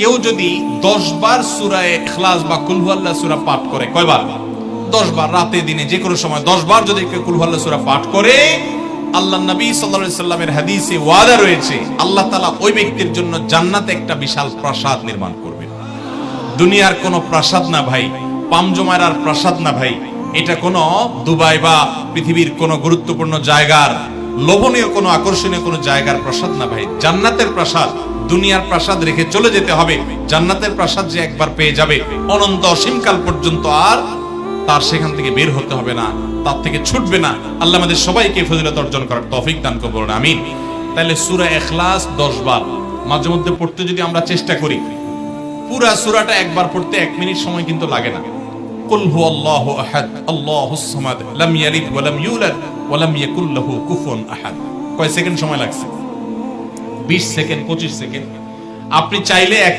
কেউ যদি 10 বার সূরা ইখলাস বা কুল হুয়াল্লাহ সূরা পাঠ করে, কয়বার? 10 বার, রাতে দিনে যে কোনো সময় 10 বার যদি কেউ কুল হুয়াল্লাহ সূরা পাঠ করে, আল্লাহর নবী সাল্লাল্লাহু আলাইহি সাল্লামের হাদিসে ওয়াদা রয়েছে, আল্লাহ তাআলা ওই ব্যক্তির জন্য জান্নাতে একটা বিশাল প্রাসাদ নির্মাণ করবেন। দুনিয়ার কোনো প্রাসাদ না ভাই, পামজমারার প্রাসাদ না ভাই, এটা কোনো দুবাই বা পৃথিবীর কোনো গুরুত্বপূর্ণ জায়গার লোভনীয় কোনো আকর্ষণীয় কোনো জায়গার প্রাসাদ না ভাই, জান্নাতের প্রাসাদ। দুনিয়ার প্রাসাদ রেখে চলে যেতে হবে, জান্নাতের প্রাসাদ যে একবার পেয়ে যাবে অনন্ত অসীমকাল পর্যন্ত আর তার সেখান থেকে বের হতে হবে না, তার থেকে ছুটবে না। আল্লাহ আমাদের সবাইকে ফজিলত অর্জন করার তৌফিক দান করুন, আমিন। তাহলে সূরা ইখলাস 10 বার মাঝে মধ্যে পড়তে যদি আমরা চেষ্টা করি, পুরা সূরাটা একবার পড়তে 1 মিনিট সময় কিন্তু লাগে না। কুল হুয়াল্লাহু আহাদ আল্লাহুস সামাদ লাম ইয়ালিদ ওয়া লাম ইউলাদ ওয়া লাম ইয়াকুল লাহু কুফুয়ান আহাদ। কয় সেকেন্ড সময় লাগছে? 20 সেকেন্ড, 25 সেকেন্ড। আপনি চাইলে